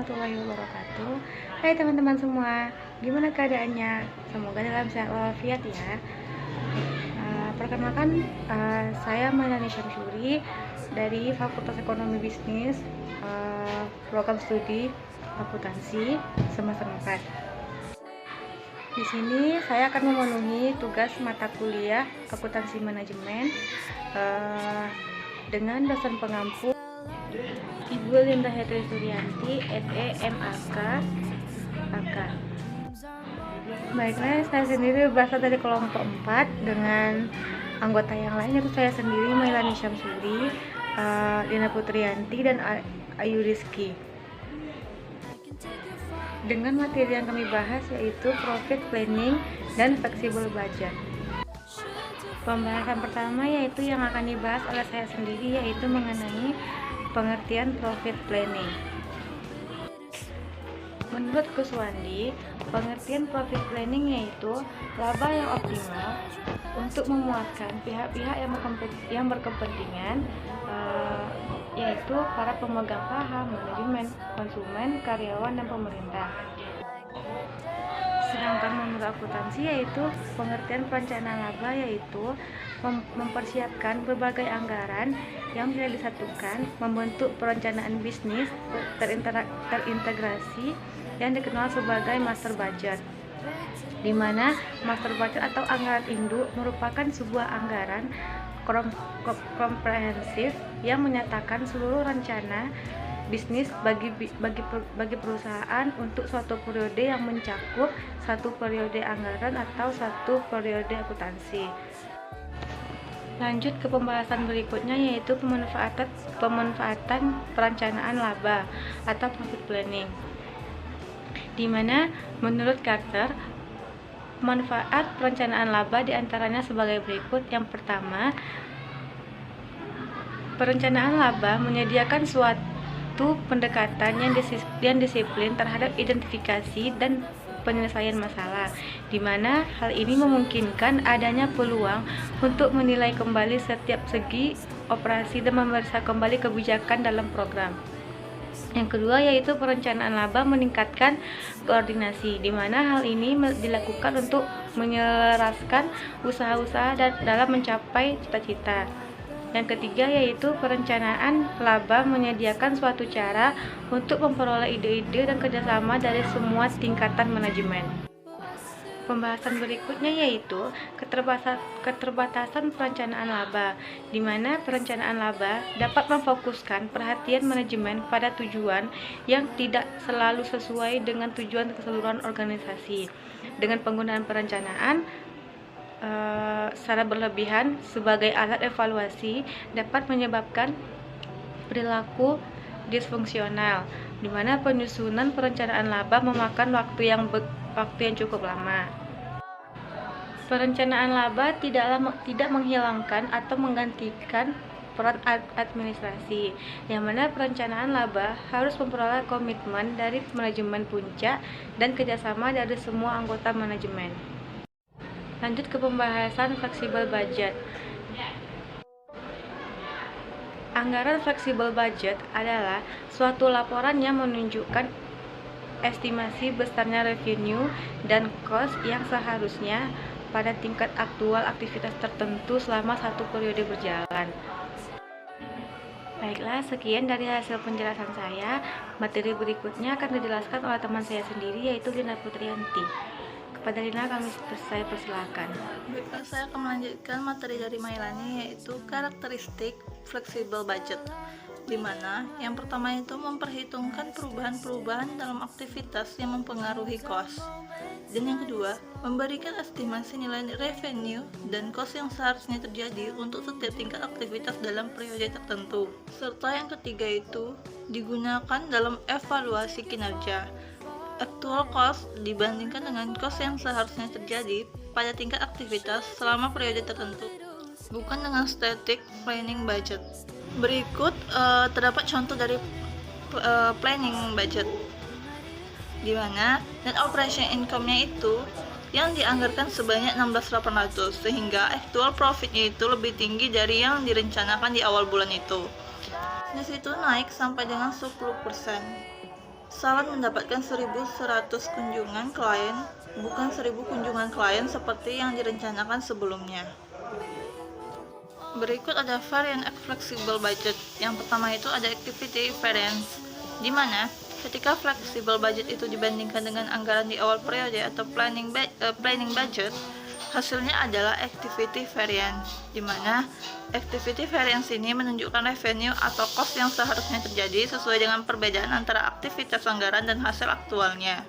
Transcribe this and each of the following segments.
warahmatullahi wabarakatuh. Hai teman-teman semua, gimana keadaannya? Semoga dalam sehat walafiat ya. Perkenalkan, saya Mailani Syamsuri dari Fakultas Ekonomi Bisnis, program studi akuntansi semester 4. Di sini saya akan memenuhi tugas mata kuliah akuntansi manajemen dengan dosen pengampu Ibu Linda Hetri Suryanti, SE MAK AK. Baiklah, saya sendiri berasal dari kelompok 4 dengan anggota yang lain, yaitu saya sendiri Mailani Syamsuri, Lina Putriyanti, dan Ayu Rizky. Dengan materi yang kami bahas yaitu profit planning dan flexible budget. Pembahasan pertama yaitu yang akan dibahas oleh saya sendiri yaitu mengenai pengertian profit planning. Menurut Kuswandi, pengertian profit planning yaitu laba yang optimal untuk memuaskan pihak-pihak yang berkepentingan, yaitu para pemegang saham, manajemen, konsumen, karyawan, dan pemerintah. Sedangkan menurut akuntansi yaitu pengertian perencanaan laba yaitu mempersiapkan berbagai anggaran yang bisa disatukan membentuk perencanaan bisnis terintegrasi yang dikenal sebagai master budget, di mana master budget atau anggaran induk merupakan sebuah anggaran komprehensif yang menyatakan seluruh rencana bisnis bagi perusahaan untuk suatu periode yang mencakup satu periode anggaran atau satu periode akuntansi. Lanjut ke pembahasan berikutnya yaitu pemanfaatan perencanaan laba atau profit planning, di mana menurut Carter manfaat perencanaan laba diantaranya sebagai berikut. Yang pertama, perencanaan laba menyediakan suatu pendekatan yang disiplin terhadap identifikasi dan penyelesaian masalah, di mana hal ini memungkinkan adanya peluang untuk menilai kembali setiap segi operasi dan memeriksa kembali kebijakan dalam program. Yang kedua yaitu perencanaan laba meningkatkan koordinasi, di mana hal ini dilakukan untuk menyelaraskan usaha-usaha dalam mencapai cita-cita. Yang ketiga yaitu perencanaan laba menyediakan suatu cara untuk memperoleh ide-ide dan kerjasama dari semua tingkatan manajemen. Pembahasan berikutnya yaitu keterbatasan perencanaan laba, di mana perencanaan laba dapat memfokuskan perhatian manajemen pada tujuan yang tidak selalu sesuai dengan tujuan keseluruhan organisasi. Dengan penggunaan perencanaan secara berlebihan sebagai alat evaluasi dapat menyebabkan perilaku disfungsional, di mana penyusunan perencanaan laba memakan waktu yang cukup lama. Perencanaan laba tidak menghilangkan atau menggantikan peran administrasi, yang mana perencanaan laba harus memperoleh komitmen dari manajemen puncak dan kerjasama dari semua anggota manajemen. Lanjut ke pembahasan fleksibel budget. Anggaran fleksibel budget adalah suatu laporan yang menunjukkan estimasi besarnya revenue dan cost yang seharusnya pada tingkat aktual aktivitas tertentu selama satu periode berjalan. Baiklah, sekian dari hasil penjelasan saya. Materi berikutnya akan dijelaskan oleh teman saya sendiri yaitu Lina Putriyanti. Kepada Lina saya persilakan. Baiklah, saya akan melanjutkan materi dari Mailani yaitu karakteristik fleksibel budget, di mana yang pertama itu memperhitungkan perubahan-perubahan dalam aktivitas yang mempengaruhi cost, dan yang kedua memberikan estimasi nilai revenue dan cost yang seharusnya terjadi untuk setiap tingkat aktivitas dalam periode tertentu, serta yang ketiga itu digunakan dalam evaluasi kinerja. Actual cost dibandingkan dengan cost yang seharusnya terjadi pada tingkat aktivitas selama periode tertentu, bukan dengan static planning budget. Berikut terdapat contoh dari planning budget, di mana net operation income-nya itu yang dianggarkan sebanyak 16.800, sehingga actual profit-nya itu lebih tinggi dari yang direncanakan di awal bulan itu. Bisnis itu naik sampai dengan 10%. Salon mendapatkan 1.100 kunjungan klien, bukan 1.000 kunjungan klien seperti yang direncanakan sebelumnya. Berikut ada varian flexible budget. Yang pertama itu ada activity variance, di mana ketika flexible budget itu dibandingkan dengan anggaran di awal periode atau planning budget, hasilnya adalah activity variance, di mana activity variance ini menunjukkan revenue atau cost yang seharusnya terjadi sesuai dengan perbedaan antara aktivitas anggaran dan hasil aktualnya.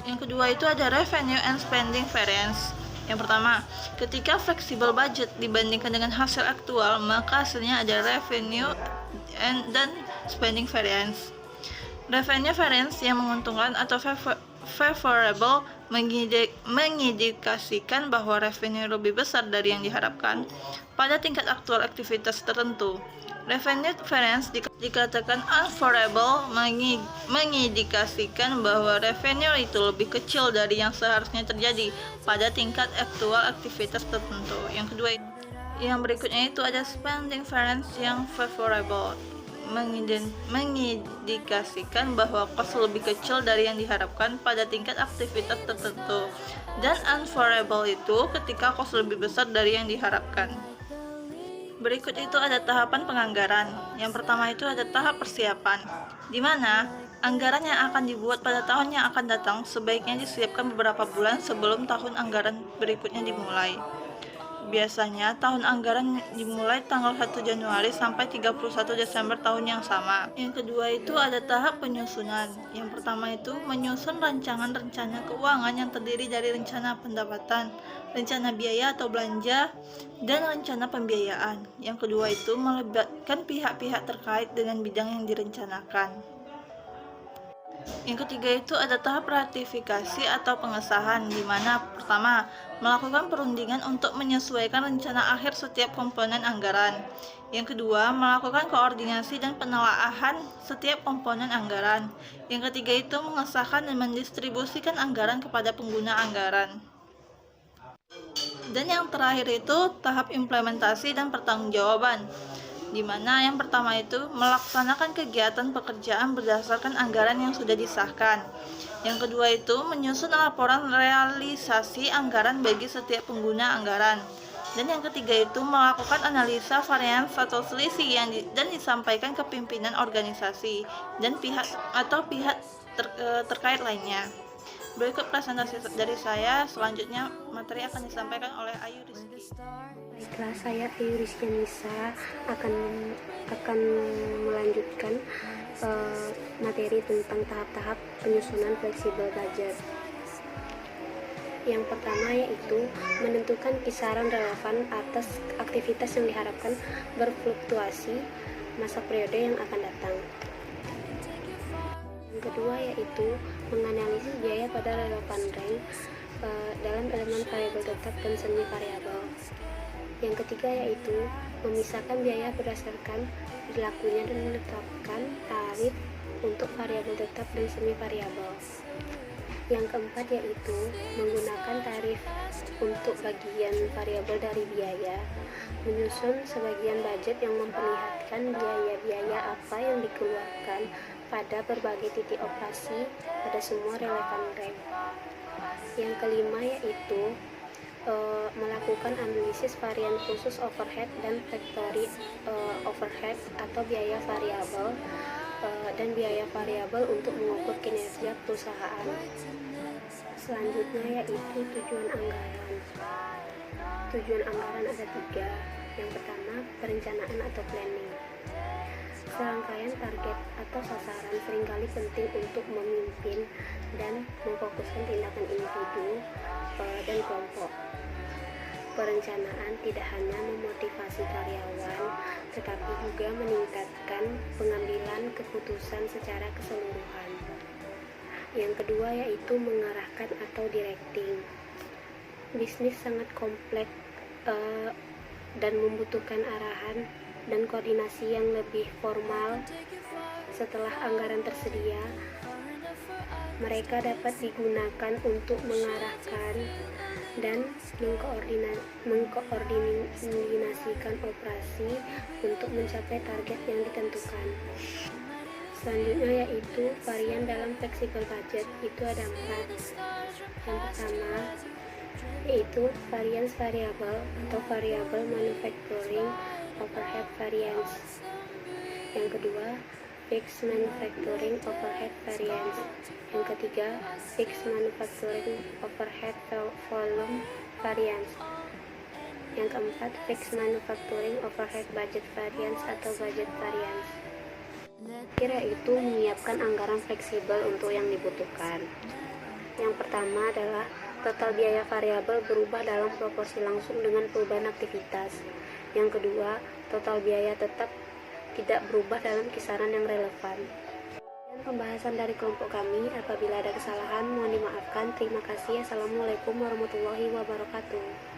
Yang kedua itu ada revenue and spending variance. Yang pertama, ketika flexible budget dibandingkan dengan hasil aktual, maka hasilnya ada revenue dan spending variance. Revenue variance yang menguntungkan atau favorable mengindikasikan bahwa revenue lebih besar dari yang diharapkan pada tingkat aktual aktivitas tertentu. Revenue variance dikatakan unfavorable mengindikasikan bahwa revenue itu lebih kecil dari yang seharusnya terjadi pada tingkat aktual aktivitas tertentu. Yang kedua, yang berikutnya itu ada spending variance yang favorable mengindikasikan bahwa cost lebih kecil dari yang diharapkan pada tingkat aktivitas tertentu, dan unfavorable itu ketika cost lebih besar dari yang diharapkan. Berikut itu ada tahapan penganggaran. Yang pertama itu ada tahap persiapan, di mana anggaran yang akan dibuat pada tahun yang akan datang sebaiknya disiapkan beberapa bulan sebelum tahun anggaran berikutnya dimulai. Biasanya tahun anggaran dimulai tanggal 1 Januari sampai 31 Desember tahun yang sama. Yang kedua itu ada tahap penyusunan. Yang pertama itu menyusun rancangan rencana keuangan yang terdiri dari rencana pendapatan, rencana biaya atau belanja, dan rencana pembiayaan. Yang kedua itu melibatkan pihak-pihak terkait dengan bidang yang direncanakan. Yang ketiga itu ada tahap ratifikasi atau pengesahan, di mana pertama, melakukan perundingan untuk menyesuaikan rencana akhir setiap komponen anggaran. Yang kedua, melakukan koordinasi dan penelaahan setiap komponen anggaran. Yang ketiga itu mengesahkan dan mendistribusikan anggaran kepada pengguna anggaran. Dan yang terakhir itu tahap implementasi dan pertanggungjawaban, di mana yang pertama itu melaksanakan kegiatan pekerjaan berdasarkan anggaran yang sudah disahkan. Yang kedua itu menyusun laporan realisasi anggaran bagi setiap pengguna anggaran. Dan yang ketiga itu melakukan analisa varians atau selisih dan disampaikan ke pimpinan organisasi dan pihak terkait lainnya. Berikut presentasi dari saya, selanjutnya materi akan disampaikan oleh Ayu Rizky. Baiklah, saya Ayu Rizky Nisa akan melanjutkan materi tentang tahap-tahap penyusunan fleksibel budget. Yang pertama yaitu menentukan kisaran relevan atas aktivitas yang diharapkan berfluktuasi masa periode yang akan datang. Yang kedua yaitu menganalisis biaya pada relevan range dalam elemen variabel tetap dan semi variabel. Yang ketiga yaitu memisahkan biaya berdasarkan berlakunya dan menetapkan tarif untuk variabel tetap dan semi variabel. Yang keempat yaitu menggunakan tarif untuk bagian variabel dari biaya, menyusun sebagian budget yang memperlihatkan biaya-biaya apa yang dikeluarkan pada berbagai titik operasi pada semua relevan rank. Yang kelima yaitu melakukan analisis varian khusus overhead dan factory overhead atau biaya variabel dan biaya variabel untuk mengukur kinerja perusahaan. Selanjutnya yaitu tujuan anggaran. Tujuan anggaran ada 3. Yang pertama, perencanaan atau planning. Serangkaian target atau sasaran seringkali penting untuk memimpin dan memfokuskan tindakan individu dan kelompok. Perencanaan tidak hanya memotivasi karyawan, tetapi juga meningkatkan pengambilan keputusan secara keseluruhan. Yang kedua yaitu mengarahkan atau directing. Bisnis sangat kompleks dan membutuhkan arahan dan koordinasi yang lebih formal. Setelah anggaran tersedia, mereka dapat digunakan untuk mengarahkan dan mengkoordinasikan operasi untuk mencapai target yang ditentukan. Selanjutnya yaitu varian dalam flexible budget, itu ada 4. Yang pertama yaitu variance variable atau variable manufacturing overhead variance. Yang kedua, fixed manufacturing overhead variance. Yang ketiga, fixed manufacturing overhead volume variance. Yang keempat, fixed manufacturing overhead budget variance atau budget variance. Kira itu menyiapkan anggaran fleksibel untuk yang dibutuhkan. Yang pertama adalah total biaya variabel berubah dalam proporsi langsung dengan perubahan aktivitas. Yang kedua, total biaya tetap tidak berubah dalam kisaran yang relevan. Dan pembahasan dari kelompok kami, apabila ada kesalahan mohon dimaafkan. Terima kasih. Assalamualaikum warahmatullahi wabarakatuh.